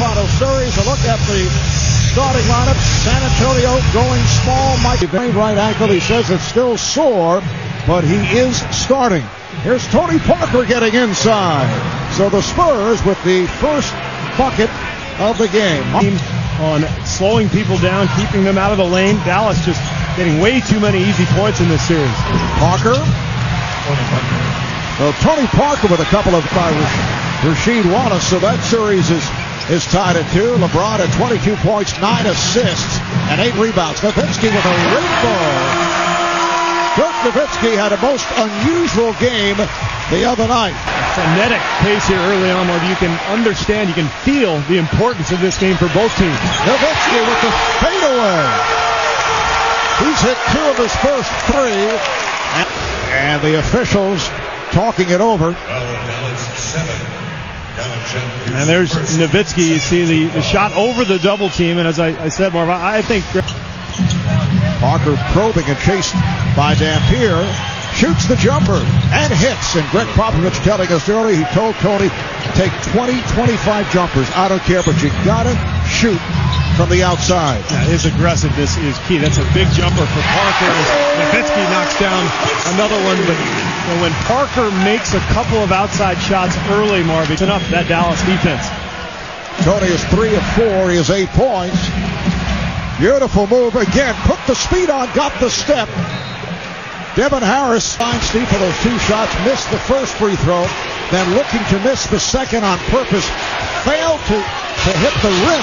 semifinal series. A look at the starting lineup. San Antonio going small. Mike right ankle. He says it's still sore, but he is starting. Here's Tony Parker getting inside. So the Spurs with the first bucket of the game. On slowing people down, keeping them out of the lane. Dallas just getting way too many easy points in this series. Parker. Well, Tony Parker with a couple of by Rasheed Wallace. So that series is tied at 2. LeBron at 22 points, 9 assists, and 8 rebounds. Nowitzki with a rainbow. Dirk Nowitzki had a most unusual game the other night. Frenetic pace here early on, where you can understand, you can feel the importance of this game for both teams. Nowitzki with the fadeaway. He's hit 2 of his first 3. And the officials talking it over. And there's Nowitzki. You see the shot over the double team. And as I said, Marv, I think Parker probing and chased by Dampier. Shoots the jumper and hits. And Greg Popovich telling us earlier, he told Tony, take 20, 25 jumpers. I don't care, but you gotta shoot from the outside. Yeah, his aggressiveness is key. That's a big jumper for Parker. Nowitzki knocks down another one, but when Parker makes a couple of outside shots early, Marv, it's enough that Dallas defense. Tony is 3 of 4. He has 8 points. Beautiful move again. Put the speed on, got the step. Devin Harris finds Steve for those 2 shots, missed the first free throw, then looking to miss the second on purpose, failed to hit the rim.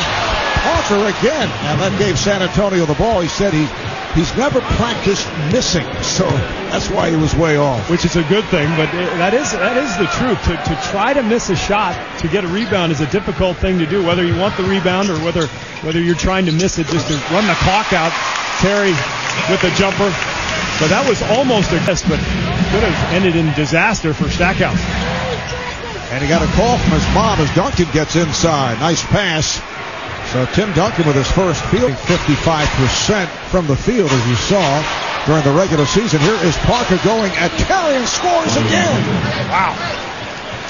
Parker again, and that gave San Antonio the ball. He said he's never practiced missing, so that's why he was way off. Which is a good thing, but that is the truth. To try to miss a shot to get a rebound is a difficult thing to do, whether you want the rebound or whether you're trying to miss it just to run the clock out. Terry with the jumper. But that was almost a miss, but could have ended in disaster for Stackhouse. And he got a call from his mom as Duncan gets inside. Nice pass. So Tim Duncan with his first field, 55% from the field, as you saw during the regular season. Here is Parker going at Terry and scores again. Wow.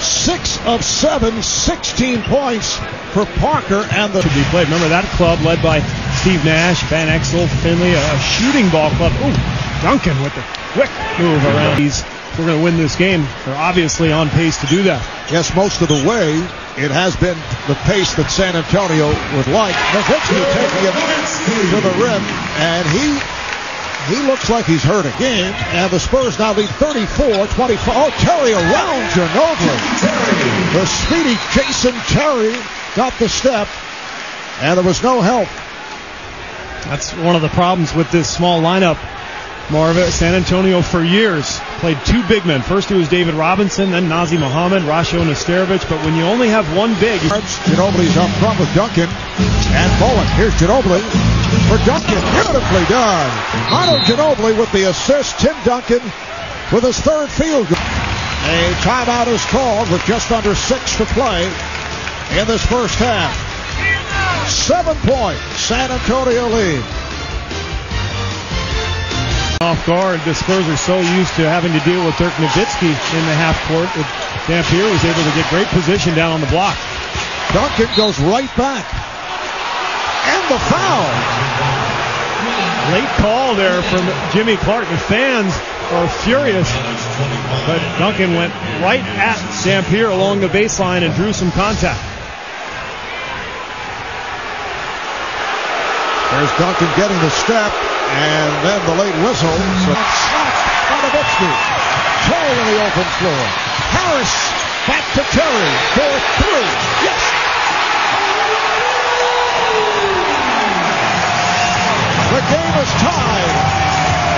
6 of 7, 16 points for Parker and the... To be played. Remember that club led by Steve Nash, Van Exel, Finley, a shooting ball club. Ooh, Duncan with the quick move around. We're going to win this game. They're obviously on pace to do that. Yes, most of the way, it has been the pace that San Antonio would like. Nowitzki taking it to the rim, and he looks like he's hurting. Game, and the Spurs now lead 34-25. Oh, Terry around Ginobili. The speedy Jason Terry got the step, and there was no help. That's one of the problems with this small lineup. Marva, San Antonio for years played 2 big men. First it was David Robinson, then Nazi Muhammad, Rasho Nesterovic. But when you only have one big... Ginobili's up front with Duncan and Bowen. Here's Ginobili for Duncan. Beautifully done. Manu Ginobili with the assist. Tim Duncan with his 3rd field goal. A timeout is called with just under 6 to play in this first half. 7-point San Antonio lead. Off guard, the Spurs are so used to having to deal with Dirk Nowitzki in the half court. Dampier was able to get great position down on the block. Duncan goes right back. And the foul. Late call there from Jimmy Clark. The fans are furious. But Duncan went right at Dampier along the baseline and drew some contact. There's Duncan getting the step, and then the late whistle. So slapped by Nowitzki. Terry on the open floor. Harris back to Terry for 3. Yes! The game is tied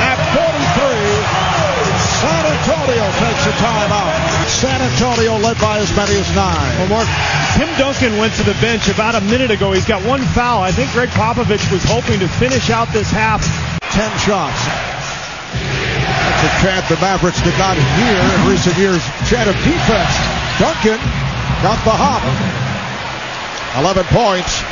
at 43. San Antonio takes a timeout. San Antonio led by as many as 9. Well, Mark, Tim Duncan went to the bench about a minute ago. He's got 1 foul. I think Greg Popovich was hoping to finish out this half. 10 shots. That's a chant the Mavericks did not hear in recent years. Chant of defense. Duncan got the hop. 11 points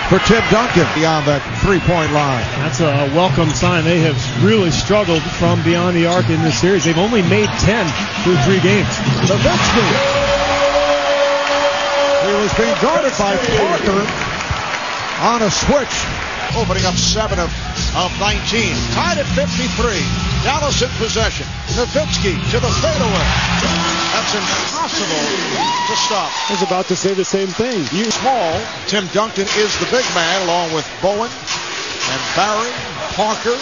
for Tim Duncan beyond that 3-point line. That's a welcome sign. They have really struggled from beyond the arc in this series. They've only made 10 through 3 games. Nowitzki. He was being guarded by Parker on a switch. Opening up 7 of 19. Tied at 53. Dallas in possession. Nowitzki to the fadeaway. That's impossible to stop. I was about to say the same thing. Small. Tim Duncan is the big man, along with Bowen and Barry, Parker,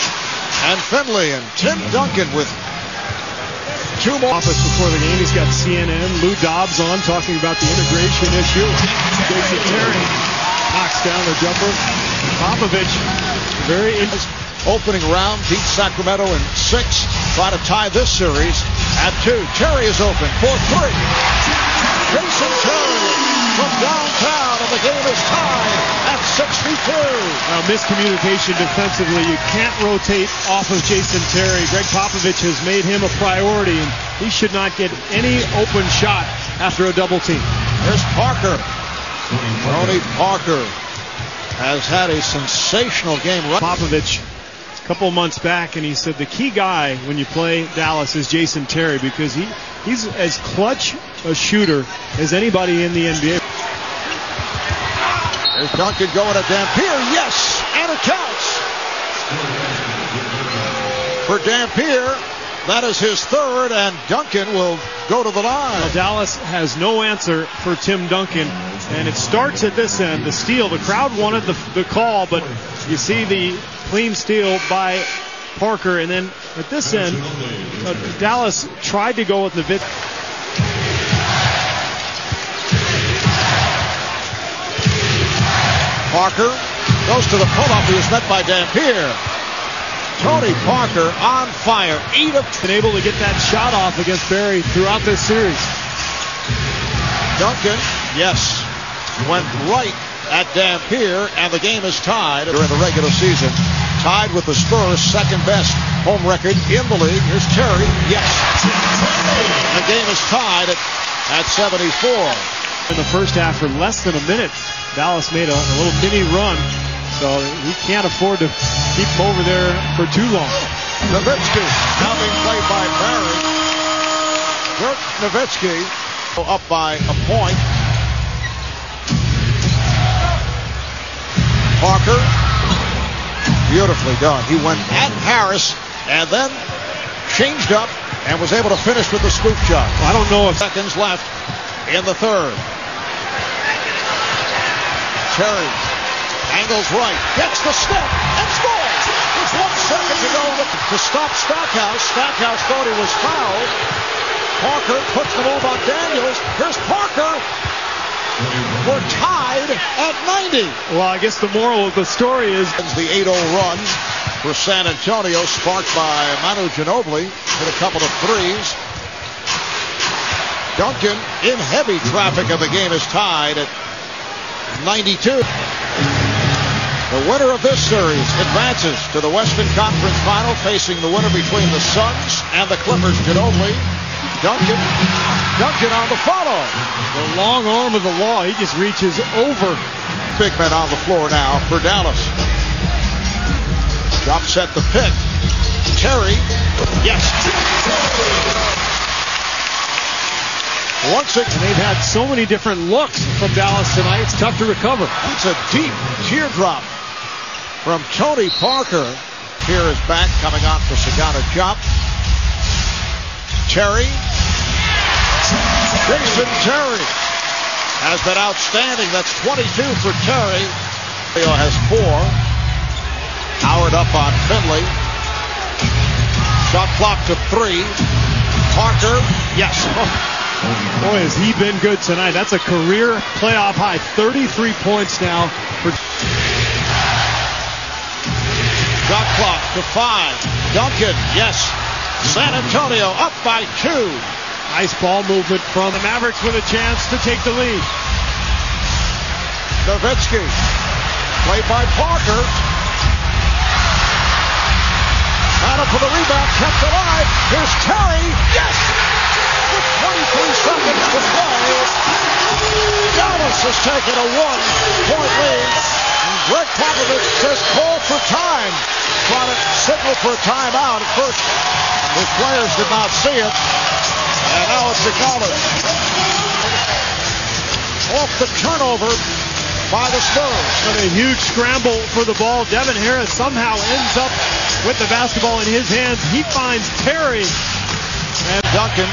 and Finley. And Tim Duncan with 2 more. Office before the game. He's got CNN, Lou Dobbs on, talking about the integration issue. Jason Terry knocks down the jumper. Popovich, very interesting. Opening round, beat Sacramento in 6. Try to tie this series at 2. Terry is open for 3. Jason Terry from downtown, and the game is tied at 62. Miscommunication defensively. You can't rotate off of Jason Terry. Greg Popovich has made him a priority, and he should not get any open shot after a double team. There's Parker. Tony Parker has had a sensational game. Popovich a couple of months back, and he said the key guy when you play Dallas is Jason Terry, because he's as clutch a shooter as anybody in the NBA. There's Duncan going at Dampier. Yes, and it counts. For Dampier, that is his 3rd, and Duncan will go to the line. Well, Dallas has no answer for Tim Duncan, and it starts at this end, the steal. The crowd wanted the call, but you see the clean steal by Parker, and then at this end, Dallas tried to go with Nowitzki. Parker goes to the pull-up. He was met by Dampier. Tony Parker on fire. 8 of 10. Been able to get that shot off against Barry throughout this series. Duncan, yes, went right at Dampier, and the game is tied during the regular season. Tied with the Spurs' 2nd best home record in the league. Here's Terry. Yes. The game is tied at 74. In the first half, for less than a minute, Dallas made a little mini run, so he can't afford to keep him over there for too long. Nowitzki now being played by Barry. Dirk Nowitzki up by a point. Parker, beautifully done. He went at Harris and then changed up and was able to finish with the scoop shot. I don't know if seconds left in the 3rd. Terry angles right, gets the step, and scores. There's 1 second to go to stop Stackhouse. Stackhouse thought he was fouled. Parker puts the move on Daniels. Here's Parker. We're tied at 90. Well, I guess the moral of the story is the 8-0 run for San Antonio, sparked by Manu Ginobili. Hit a couple of threes. Duncan in heavy traffic, and the game is tied at 92. The winner of this series advances to the Western Conference Final, facing the winner between the Suns and the Clippers. Ginobili, Duncan on the follow. The long arm of the law. He just reaches over. Big men on the floor now for Dallas. Drop set the pick. Terry, yes. Once again, they've had so many different looks from Dallas tonight. It's tough to recover. It's a deep teardrop from Tony Parker. Here is back coming on for Sagana Chop. Terry. Jason Terry has been outstanding. That's 22 for Terry. Leo has 4. Howard up on Finley. Shot clock to 3. Parker, yes. Boy, has he been good tonight. That's a career playoff high. 33 points now for shot clock to 5. Duncan, yes. San Antonio up by 2. Nice ball movement from the Mavericks with a chance to take the lead. Nowitzki, played by Parker. Battle for the rebound, kept alive. Here's Terry, yes! With 23 seconds to play, Dallas has taken a 1-point lead. And Greg Popovich says call for time. Trying to signal for a timeout. At first, his players did not see it. And now it's acknowledged. off the turnover by the Spurs. And a huge scramble for the ball. Devin Harris somehow ends up with the basketball in his hands. He finds Terry. And Duncan.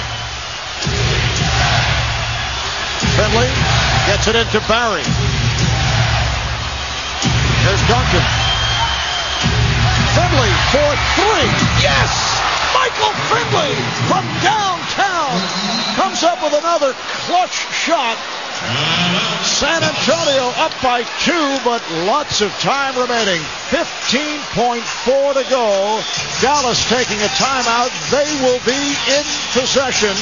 Finley gets it into Barry. Here's Duncan. Finley for three. Yes! Michael Finley from downtown comes up with another clutch shot. San Antonio up by 2, but lots of time remaining. 15.4 to go. Dallas taking a timeout. They will be in possession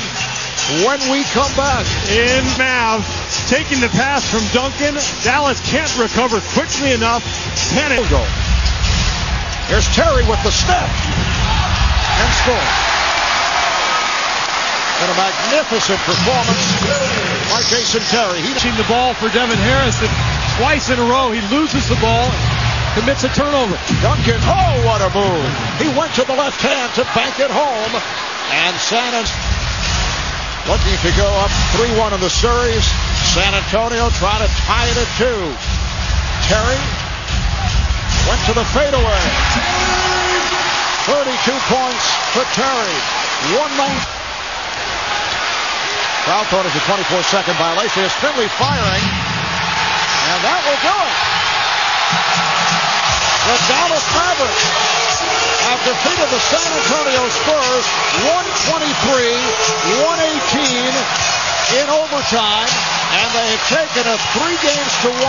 when we come back. In Mav, taking the pass from Duncan. Dallas can't recover quickly enough. Panic. Here's Terry with the step. And score. And a magnificent performance by Jason Terry. He's seen the ball for Devin Harris, and twice in a row he loses the ball, commits a turnover. Duncan, oh, what a move. He went to the left hand to bank it home. And San Antonio looking to go up 3-1 in the series. San Antonio trying to tie it at 2. Terry went to the fadeaway. 32 points for Terry. 1-9. Foul thought is a 24-second violation. Is Finley firing? And that will do it. The Dallas Mavericks have defeated the San Antonio Spurs 123-118 in overtime, and they have taken a 3-1